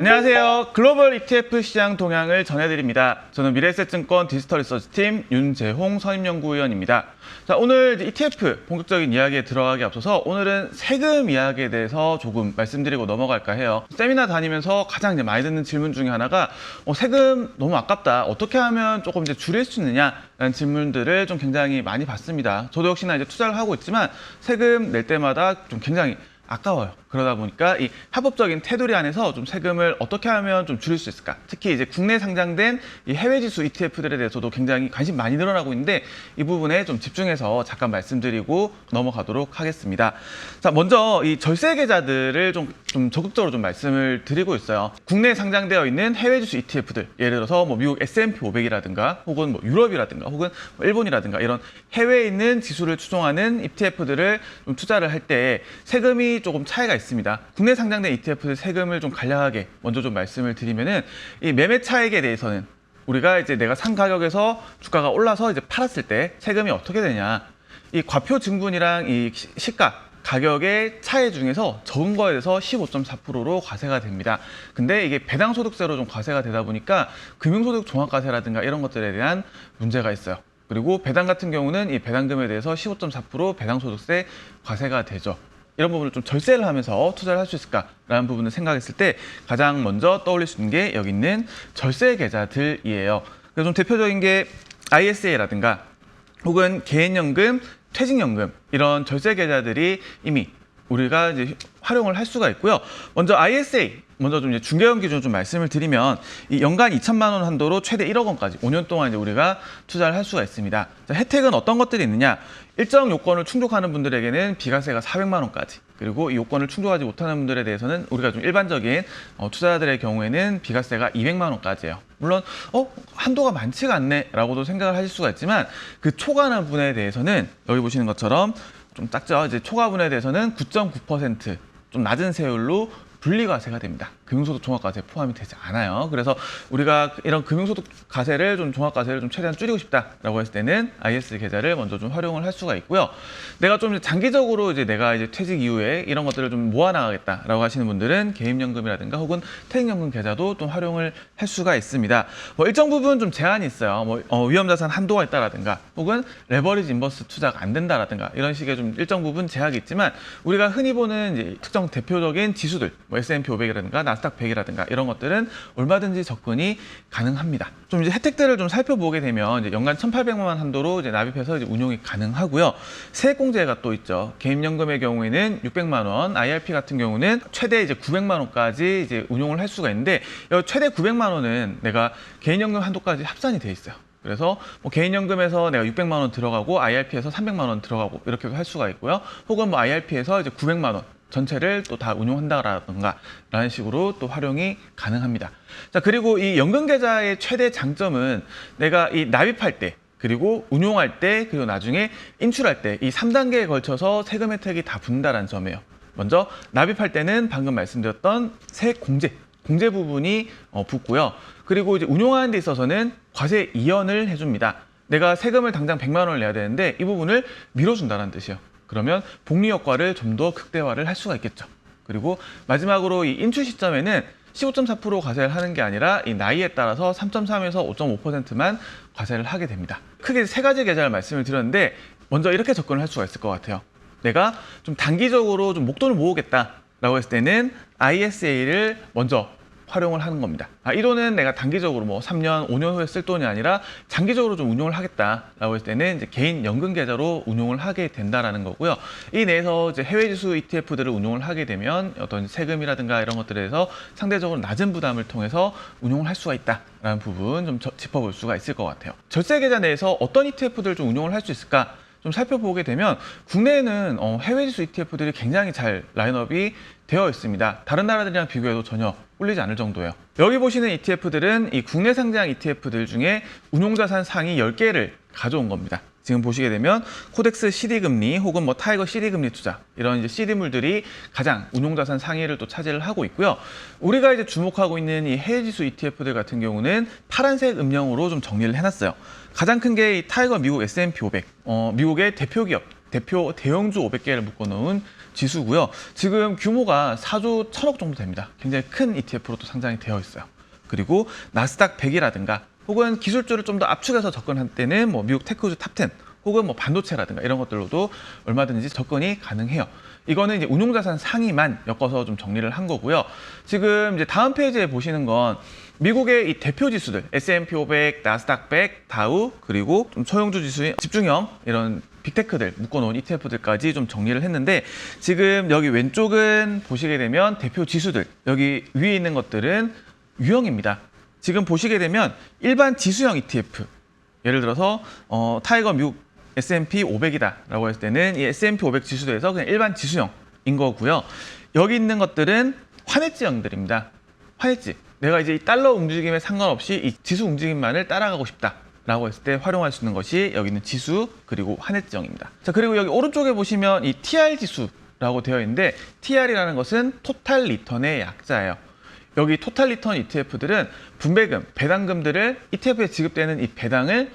안녕하세요. 글로벌 ETF 시장 동향을 전해드립니다. 저는 미래에셋증권 디지털 리서치팀 윤재홍 선임연구위원입니다. 자, 오늘 ETF 본격적인 이야기에 들어가기 앞서서 오늘은 세금 이야기에 대해서 조금 말씀드리고 넘어갈까 해요. 세미나 다니면서 가장 많이 듣는 질문 중에 하나가 세금 너무 아깝다. 어떻게 하면 조금 줄일 수 있느냐라는 질문들을 좀 굉장히 많이 받습니다. 저도 역시나 투자를 하고 있지만 세금 낼 때마다 좀 굉장히 아까워요. 그러다 보니까 이 합법적인 테두리 안에서 좀 세금을 어떻게 하면 좀 줄일 수 있을까? 특히 국내 상장된 이 해외 지수 ETF들에 대해서도 굉장히 관심 많이 늘어나고 있는데 이 부분에 좀 집중해서 잠깐 말씀드리고 넘어가도록 하겠습니다. 자, 먼저 이 절세 계좌들을 좀 적극적으로 좀 말씀을 드리고 있어요. 국내에 상장되어 있는 해외 지수 ETF들, 예를 들어서 미국 S&P 500이라든가 혹은 유럽이라든가 혹은 일본이라든가 이런 해외에 있는 지수를 추종하는 ETF들을 좀 투자를 할 때 세금이 조금 차이가 있습니다. 국내 상장된 ETF들 세금을 좀 간략하게 먼저 좀 말씀을 드리면은 이 매매 차익에 대해서는 우리가 내가 산 가격에서 주가가 올라서 팔았을 때 세금이 어떻게 되냐. 이 과표 증분이랑 이 시가 가격의 차이 중에서 적은 거에 대해서 15.4%로 과세가 됩니다. 근데 이게 배당소득세로 좀 과세가 되다 보니까 금융소득 종합과세라든가 이런 것들에 대한 문제가 있어요. 그리고 배당 같은 경우는 이 배당금에 대해서 15.4% 배당소득세 과세가 되죠. 이런 부분을 좀 절세를 하면서 투자를 할 수 있을까라는 부분을 생각했을 때 가장 먼저 떠올릴 수 있는 게 여기 있는 절세 계좌들이에요. 그래서 좀 대표적인 게 ISA라든가 혹은 개인연금, 퇴직연금 이런 절세 계좌들이 이미 우리가 활용을 할 수가 있고요. 먼저 ISA 먼저 좀 중개원 기준으로 좀 말씀을 드리면 이 연간 2천만 원 한도로 최대 1억 원까지 5년 동안 우리가 투자를 할 수가 있습니다. 자, 혜택은 어떤 것들이 있느냐? 일정 요건을 충족하는 분들에게는 비과세가 400만 원까지, 그리고 이 요건을 충족하지 못하는 분들에 대해서는 우리가 좀 일반적인 투자자들의 경우에는 비과세가 200만 원까지예요. 물론 한도가 많지가 않네라고도 생각을 하실 수가 있지만 그 초과분에 대해서는 여기 보시는 것처럼 좀 작죠. 초과분에 대해서는 9.9% 좀 낮은 세율로 분리과세가 됩니다. 금융소득 종합과세 포함이 되지 않아요. 그래서 우리가 이런 금융소득 과세를 종합과세를 최대한 줄이고 싶다라고 했을 때는 IS 계좌를 먼저 좀 활용을 할 수가 있고요. 내가 좀 장기적으로 내가 퇴직 이후에 이런 것들을 좀 모아나가겠다라고 하시는 분들은 개인연금이라든가 혹은 퇴직연금 계좌도 좀 활용을 할 수가 있습니다. 일정 부분 좀 제한이 있어요. 위험자산 한도가 있다라든가 혹은 레버리지 인버스 투자가 안 된다라든가 이런 식의 좀 일정 부분 제약이 있지만 우리가 흔히 보는 특정 대표적인 지수들 S&P 500이라든가 나스닥 100이라든가 이런 것들은 얼마든지 접근이 가능합니다. 좀 혜택들을 좀 살펴보게 되면 연간 1,800만 원 한도로 납입해서 운용이 가능하고요. 세액공제가 또 있죠. 개인연금의 경우에는 600만 원, IRP 같은 경우는 최대 900만 원까지 운용을 할 수가 있는데 최대 900만 원은 내가 개인연금 한도까지 합산이 돼 있어요. 그래서 개인연금에서 내가 600만 원 들어가고 IRP에서 300만 원 들어가고 이렇게도 할 수가 있고요. 혹은 IRP에서 900만 원 전체를 또 다 운용한다라든가 라는 식으로 또 활용이 가능합니다. 자, 그리고 이 연금계좌의 최대 장점은 내가 이 납입할 때 그리고 운용할 때 그리고 나중에 인출할 때 이 3단계에 걸쳐서 세금 혜택이 다 붙는다는 점이에요. 먼저 납입할 때는 방금 말씀드렸던 세액 공제 부분이 붙고요. 그리고 운용하는 데 있어서는 과세 이연을 해줍니다. 내가 세금을 당장 100만 원을 내야 되는데 이 부분을 밀어준다는 뜻이에요. 그러면 복리 효과를 좀 더 극대화를 할 수가 있겠죠. 그리고 마지막으로 이 인출 시점에는 15.4% 과세를 하는 게 아니라 이 나이에 따라서 3.3에서 5.5%만 과세를 하게 됩니다. 크게 세 가지 계좌를 말씀을 드렸는데 먼저 이렇게 접근을 할 수가 있을 것 같아요. 내가 좀 단기적으로 좀 목돈을 모으겠다라고 했을 때는 ISA를 먼저 활용을 하는 겁니다. 이 돈은 내가 단기적으로 3년, 5년 후에 쓸 돈이 아니라 장기적으로 좀 운용을 하겠다라고 했을 때는 개인 연금 계좌로 운용을 하게 된다라는 거고요. 이 내에서 해외 지수 ETF들을 운용을 하게 되면 어떤 세금이라든가 이런 것들에 대해서 상대적으로 낮은 부담을 통해서 운용을 할 수가 있다라는 부분 좀 짚어볼 수가 있을 것 같아요. 절세 계좌 내에서 어떤 ETF들을 좀 운용을 할 수 있을까? 좀 살펴보게 되면 국내에는 해외 지수 ETF들이 굉장히 잘 라인업이 되어 있습니다. 다른 나라들이랑 비교해도 전혀 꿀리지 않을 정도예요. 여기 보시는 ETF들은 이 국내 상장 ETF들 중에 운용자산 상위 10개를 가져온 겁니다. 지금 보시게 되면 코덱스 CD금리 혹은 타이거 CD금리 투자 이런 CD물들이 가장 운용자산 상위를 또 차지를 하고 있고요. 우리가 주목하고 있는 이 해외지수 ETF들 같은 경우는 파란색 음영으로 좀 정리를 해놨어요. 가장 큰 게 이 타이거 미국 S&P 500, 미국의 대표 기업 대표 대형주 500개를 묶어놓은 지수고요. 지금 규모가 4조 1천억 정도 됩니다. 굉장히 큰 ETF로 또 상장이 되어 있어요. 그리고 나스닥 100이라든가 혹은 기술주를 좀 더 압축해서 접근할 때는 뭐 미국 테크주 탑10 혹은 뭐 반도체라든가 이런 것들로도 얼마든지 접근이 가능해요. 이거는 이제 운용자산 상위만 엮어서 좀 정리를 한 거고요. 지금 이제 다음 페이지에 보시는 건 미국의 이 대표 지수들 S&P 500, 나스닥 100, 다우 그리고 좀 소형주 지수인 집중형 이런 빅테크들 묶어놓은 ETF들까지 좀 정리를 했는데 지금 여기 왼쪽은 보시게 되면 대표 지수들 여기 위에 있는 것들은 유형입니다. 지금 보시게 되면 일반 지수형 ETF 예를 들어서 타이거 미국 S&P 500이다라고 했을 때는 이 S&P 500 지수도에서 그냥 일반 지수형인 거고요. 여기 있는 것들은 환해지형들입니다. 환해지. 내가 이제 이 달러 움직임에 상관없이 이 지수 움직임만을 따라가고 싶다라고 했을 때 활용할 수 있는 것이 여기 있는 지수 그리고 환해지형입니다. 자, 그리고 여기 오른쪽에 보시면 이 TR 지수라고 되어 있는데 TR이라는 것은 토탈 리턴의 약자예요. 여기 토탈 리턴 ETF들은 분배금, 배당금들을 ETF에 지급되는 이 배당을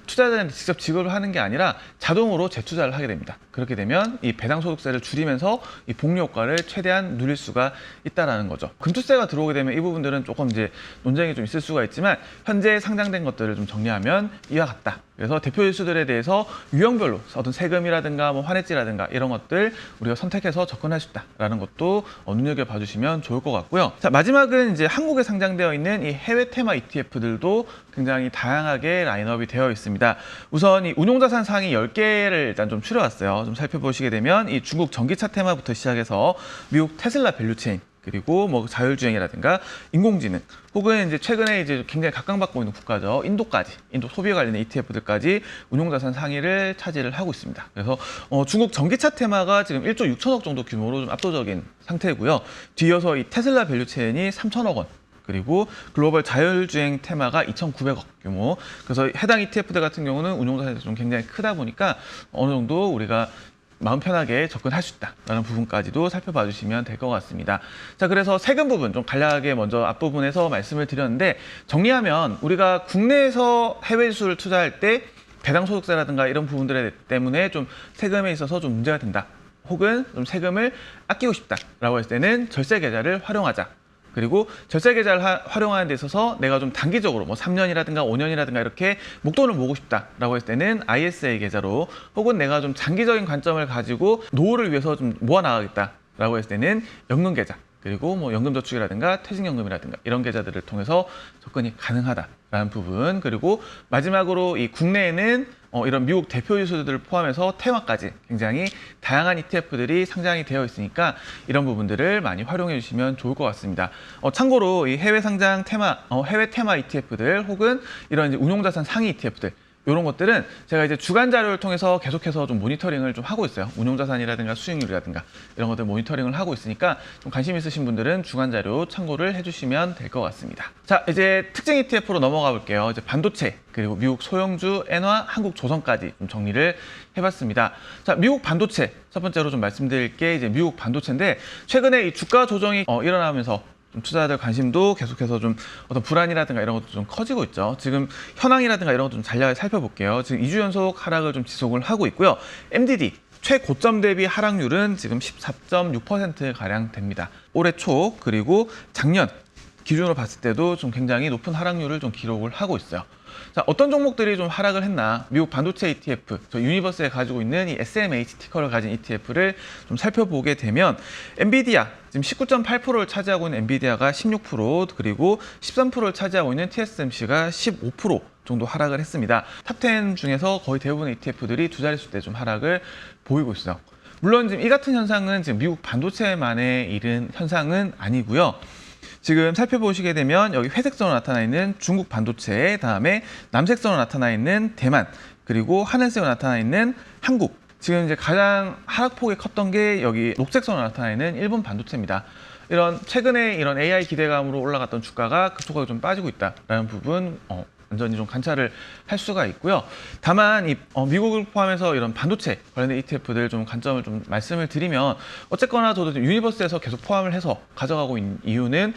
투자자한테 직접 지급을 하는 게 아니라 자동으로 재투자를 하게 됩니다. 그렇게 되면 이 배당소득세를 줄이면서 이 복리 효과를 최대한 누릴 수가 있다라는 거죠. 금투세가 들어오게 되면 이 부분들은 조금 이제 논쟁이 좀 있을 수가 있지만 현재 상장된 것들을 좀 정리하면 이와 같다. 그래서 대표 지수들에 대해서 유형별로 어떤 세금이라든가 뭐 환해지라든가 이런 것들 우리가 선택해서 접근할 수 있다라는 것도 눈여겨봐 주시면 좋을 것 같고요. 자, 마지막은 이제 한국에 상장되어 있는 이 해외 테마 ETF들도 굉장히 다양하게 라인업이 되어 있습니다. 우선 이 운용자산 상위 10개를 일단 좀 추려왔어요. 좀 살펴보시게 되면 이 중국 전기차 테마부터 시작해서 미국 테슬라 밸류체인 그리고 뭐 자율주행이라든가 인공지능 혹은 이제 최근에 이제 굉장히 각광받고 있는 국가죠. 인도까지 인도 소비에 관련된 ETF들까지 운용자산 상위를 차지를 하고 있습니다. 그래서 중국 전기차 테마가 지금 1조 6천억 정도 규모로 좀 압도적인 상태고요. 뒤이어서 이 테슬라 밸류체인이 3천억 원. 그리고 글로벌 자율주행 테마가 2,900억 규모. 그래서 해당 ETF들 같은 경우는 운용자산이 좀 굉장히 크다 보니까 어느 정도 우리가 마음 편하게 접근할 수 있다라는 부분까지도 살펴봐 주시면 될 것 같습니다. 자, 그래서 세금 부분 좀 간략하게 먼저 앞부분에서 말씀을 드렸는데 정리하면 우리가 국내에서 해외 지수를 투자할 때 배당소득세라든가 이런 부분들 때문에 좀 세금에 있어서 좀 문제가 된다. 혹은 좀 세금을 아끼고 싶다라고 했을 때는 절세 계좌를 활용하자. 그리고 절세 계좌를 활용하는 데 있어서 내가 좀 단기적으로 뭐 3년이라든가 5년이라든가 이렇게 목돈을 모으고 싶다라고 했을 때는 ISA 계좌로 혹은 내가 좀 장기적인 관점을 가지고 노후를 위해서 좀 모아 나가겠다라고 했을 때는 연금 계좌 그리고 뭐 연금저축이라든가 퇴직연금이라든가 이런 계좌들을 통해서 접근이 가능하다라는 부분. 그리고 마지막으로 이 국내에는 이런 미국 대표 지수들을 포함해서 테마까지 굉장히 다양한 ETF들이 상장이 되어 있으니까 이런 부분들을 많이 활용해 주시면 좋을 것 같습니다. 참고로 이 해외 상장 테마, 해외 테마 ETF들 혹은 이런 이제 운용자산 상위 ETF들 이런 것들은 제가 이제 주간 자료를 통해서 계속해서 좀 모니터링을 좀 하고 있어요. 운용자산이라든가 수익률이라든가 이런 것들 모니터링을 하고 있으니까 좀 관심 있으신 분들은 주간 자료 참고를 해주시면 될 것 같습니다. 자, 이제 특징 ETF로 넘어가 볼게요. 이제 반도체 그리고 미국 소형주, 엔화, 한국 조선까지 좀 정리를 해봤습니다. 자, 미국 반도체 첫 번째로 좀 말씀드릴 게 이제 미국 반도체인데 최근에 이 주가 조정이 일어나면서 좀 투자자들 관심도 계속해서 좀 어떤 불안이라든가 이런 것도 좀 커지고 있죠. 지금 현황이라든가 이런 것도 좀 자세히 살펴볼게요. 지금 2주 연속 하락을 좀 지속을 하고 있고요. MDD 최고점 대비 하락률은 지금 14.6%가량 됩니다. 올해 초 그리고 작년 기준으로 봤을 때도 좀 굉장히 높은 하락률을 좀 기록을 하고 있어요. 자, 어떤 종목들이 좀 하락을 했나? 미국 반도체 ETF, 저 유니버스에 가지고 있는 이 SMH 티커를 가진 ETF를 좀 살펴보게 되면 엔비디아, 지금 19.8%를 차지하고 있는 엔비디아가 16%, 그리고 13%를 차지하고 있는 TSMC가 15% 정도 하락을 했습니다. 탑10 중에서 거의 대부분의 ETF들이 두 자릿수 대 좀 하락을 보이고 있어요. 물론 지금 이 같은 현상은 지금 미국 반도체만에 이른 현상은 아니고요. 지금 살펴보시게 되면 여기 회색선으로 나타나 있는 중국 반도체, 다음에 남색선으로 나타나 있는 대만, 그리고 하늘색으로 나타나 있는 한국. 지금 이제 가장 하락폭이 컸던 게 여기 녹색선으로 나타나 있는 일본 반도체입니다. 이런 최근에 이런 AI 기대감으로 올라갔던 주가가 급속하게 좀 빠지고 있다라는 부분 완전히 좀 관찰을 할 수가 있고요. 다만 이 미국을 포함해서 이런 반도체 관련된 ETF들 좀 관점을 좀 말씀을 드리면 어쨌거나 저도 유니버스에서 계속 포함을 해서 가져가고 있는 이유는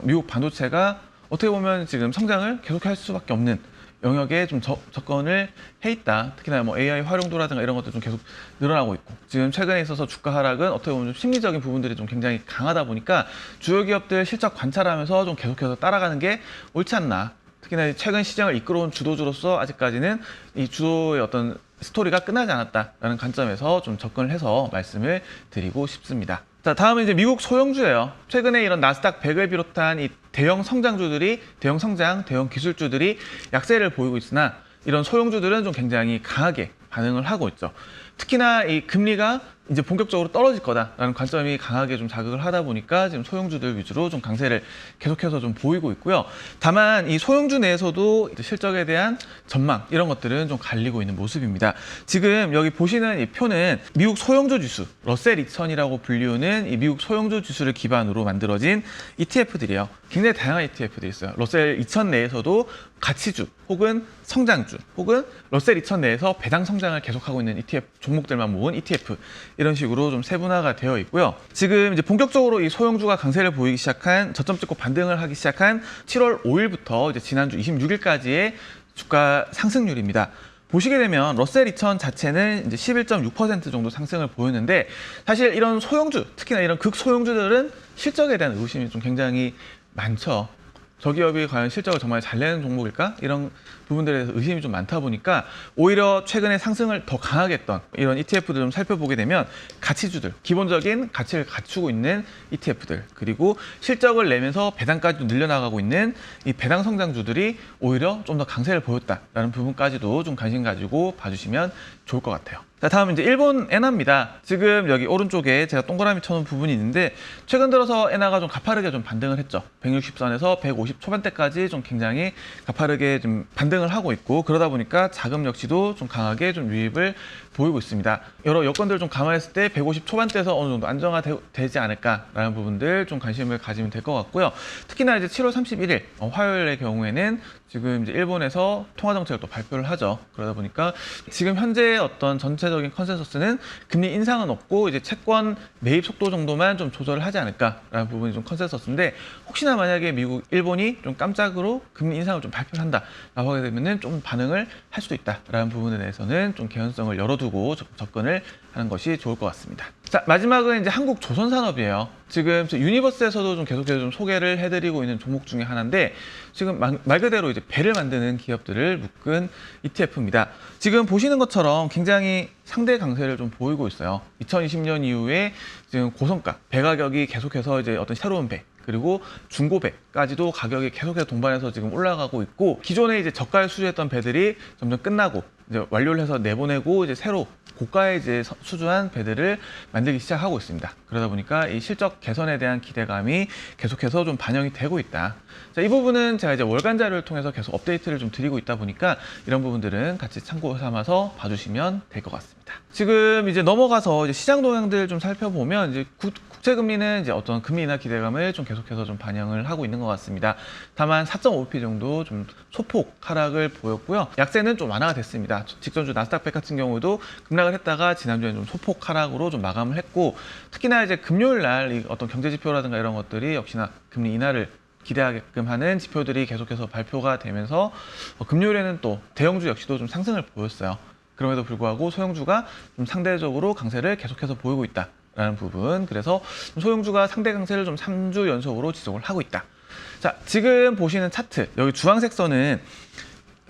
미국 반도체가 어떻게 보면 지금 성장을 계속할 수밖에 없는 영역에 좀 접근을 해 있다. 특히나 뭐 AI 활용도라든가 이런 것도 좀 계속 늘어나고 있고, 지금 최근에 있어서 주가 하락은 어떻게 보면 좀 심리적인 부분들이 좀 굉장히 강하다 보니까 주요 기업들 실적 관찰하면서 좀 계속해서 따라가는 게 옳지 않나. 특히나 최근 시장을 이끌어온 주도주로서 아직까지는 이 주도의 어떤 스토리가 끝나지 않았다라는 관점에서 좀 접근을 해서 말씀을 드리고 싶습니다. 자, 다음은 이제 미국 소형주예요. 최근에 이런 나스닥 100을 비롯한 이 대형 성장주들이, 대형 성장, 대형 기술주들이 약세를 보이고 있으나 이런 소형주들은 좀 굉장히 강하게 반응을 하고 있죠. 특히나 이 금리가 이제 본격적으로 떨어질 거다라는 관점이 강하게 좀 자극을 하다 보니까 지금 소형주들 위주로 좀 강세를 계속해서 좀 보이고 있고요. 다만 이 소형주 내에서도 실적에 대한 전망 이런 것들은 좀 갈리고 있는 모습입니다. 지금 여기 보시는 이 표는 미국 소형주 지수, 러셀 2000이라고 불리우는 이 미국 소형주 지수를 기반으로 만들어진 ETF들이에요. 굉장히 다양한 ETF들이 있어요. 러셀 2000 내에서도 가치주 혹은 성장주 혹은 러셀 2000 내에서 배당 성장을 계속하고 있는 ETF 종목들만 모은 ETF 이런 식으로 좀 세분화가 되어 있고요. 지금 이제 본격적으로 이 소형주가 강세를 보이기 시작한, 저점 찍고 반등을 하기 시작한 7월 5일부터 이제 지난주 26일까지의 주가 상승률입니다. 보시게 되면 러셀 2000 자체는 이제 11.6% 정도 상승을 보였는데, 사실 이런 소형주, 특히나 이런 극소형주들은 실적에 대한 의구심이 좀 굉장히 많죠. 저 기업이 과연 실적을 정말 잘 내는 종목일까? 이런 부분들에 대해서 의심이 좀 많다 보니까 오히려 최근에 상승을 더 강하게 했던 이런 ETF들 좀 살펴보게 되면 가치주들, 기본적인 가치를 갖추고 있는 ETF들, 그리고 실적을 내면서 배당까지도 늘려나가고 있는 이 배당 성장주들이 오히려 좀 더 강세를 보였다라는 부분까지도 좀 관심 가지고 봐주시면 좋을 것 같아요. 자, 다음은 이제 일본 엔화입니다. 지금 여기 오른쪽에 제가 동그라미 쳐놓은 부분이 있는데, 최근 들어서 엔화가 좀 가파르게 좀 반등을 했죠. 160선에서 150 초반대까지 좀 굉장히 가파르게 좀 반등을 하고 있고, 그러다 보니까 자금 역시도 좀 강하게 좀 유입을 보이고 있습니다. 여러 여건들을 좀 감안했을 때 150 초반대에서 어느 정도 안정화되지 않을까라는 부분들 좀 관심을 가지면 될 것 같고요. 특히나 이제 7월 31일 화요일의 경우에는 지금 이제 일본에서 통화 정책을 또 발표를 하죠. 그러다 보니까 지금 현재 어떤 전체적인 컨센서스는 금리 인상은 없고 이제 채권 매입 속도 정도만 좀 조절을 하지 않을까라는 부분이 좀 컨센서스인데, 혹시나 만약에 미국, 일본이 좀 깜짝으로 금리 인상을 좀 발표를 한다라고 하게 되면은 좀 반응을 할 수도 있다라는 부분에 대해서는 좀 개연성을 열어두고 접근을 하는 것이 좋을 것 같습니다. 자, 마지막은 이제 한국 조선산업이에요. 지금 유니버스에서도 좀 계속해서 좀 소개를 해드리고 있는 종목 중에 하나인데, 지금 말 그대로 이제 배를 만드는 기업들을 묶은 ETF입니다. 지금 보시는 것처럼 굉장히 상대 강세를 좀 보이고 있어요. 2020년 이후에 지금 고성가 배 가격이 계속해서 이제 어떤 새로운 배, 그리고 중고배까지도 가격이 계속해서 동반해서 지금 올라가고 있고, 기존에 이제 저가에 수주했던 배들이 점점 끝나고 이제 완료를 해서 내보내고 이제 새로 고가에 이제 수주한 배들을 만들기 시작하고 있습니다. 그러다 보니까 이 실적 개선에 대한 기대감이 계속해서 좀 반영이 되고 있다. 자, 이 부분은 제가 이제 월간 자료를 통해서 계속 업데이트를 좀 드리고 있다 보니까 이런 부분들은 같이 참고 삼아서 봐주시면 될 것 같습니다. 지금 이제 넘어가서 이제 시장 동향들 좀 살펴보면, 이제 국채금리는 이제 어떤 금리 인하 기대감을 좀 계속해서 좀 반영을 하고 있는 것 같습니다. 다만 4.5bp 정도 좀 소폭 하락을 보였고요. 약세는 좀 완화가 됐습니다. 직전주 나스닥 100 같은 경우도 급락을 했다가 지난주에 좀 소폭 하락으로 좀 마감을 했고, 특히나 이제 금요일 날 이 어떤 경제 지표라든가 이런 것들이 역시나 금리 인하를 기대하게끔 하는 지표들이 계속해서 발표가 되면서 금요일에는 또 대형주 역시도 좀 상승을 보였어요. 그럼에도 불구하고 소형주가 좀 상대적으로 강세를 계속해서 보이고 있다라는 부분, 그래서 소형주가 상대 강세를 좀 3주 연속으로 지속을 하고 있다. 자, 지금 보시는 차트, 여기 주황색 선은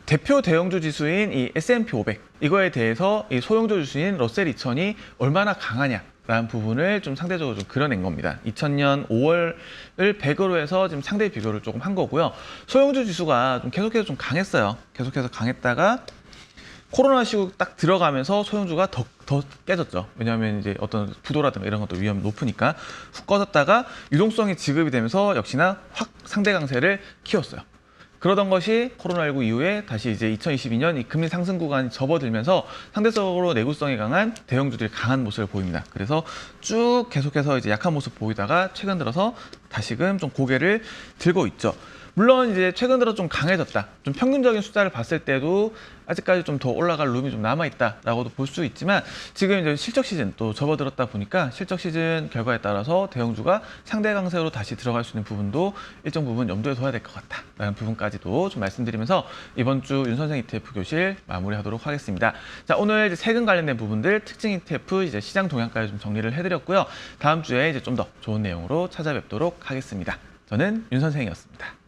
대표 대형주 지수인 이 S&P 500, 이거에 대해서 이 소형주 지수인 러셀 2000이 얼마나 강하냐라는 부분을 좀 상대적으로 좀 그려낸 겁니다. 2000년 5월을 100으로 해서 지금 상대 비교를 조금 한 거고요. 소형주 지수가 좀 계속해서 좀 강했어요. 계속해서 강했다가 코로나 시국 딱 들어가면서 소형주가 더 깨졌죠. 왜냐하면 이제 어떤 부도라든가 이런 것도 위험이 높으니까 훅 꺼졌다가 유동성이 지급이 되면서 역시나 확 상대 강세를 키웠어요. 그러던 것이 코로나19 이후에 다시 이제 2022년 이 금리 상승 구간이 접어들면서 상대적으로 내구성이 강한 대형주들이 강한 모습을 보입니다. 그래서 쭉 계속해서 이제 약한 모습 보이다가 최근 들어서 다시금 좀 고개를 들고 있죠. 물론 이제 최근 들어 좀 강해졌다. 좀 평균적인 숫자를 봤을 때도 아직까지 좀 더 올라갈 룸이 좀 남아있다라고도 볼 수 있지만 지금 이제 실적 시즌 또 접어들었다 보니까 실적 시즌 결과에 따라서 대형주가 상대 강세로 다시 들어갈 수 있는 부분도 일정 부분 염두에 둬야 될 것 같다라는 부분까지도 좀 말씀드리면서 이번 주 윤 선생 ETF 교실 마무리하도록 하겠습니다. 자, 오늘 이제 세금 관련된 부분들 특징 ETF 이제 시장 동향까지 좀 정리를 해드렸고요. 다음 주에 이제 좀 더 좋은 내용으로 찾아뵙도록 하겠습니다. 저는 윤 선생이었습니다.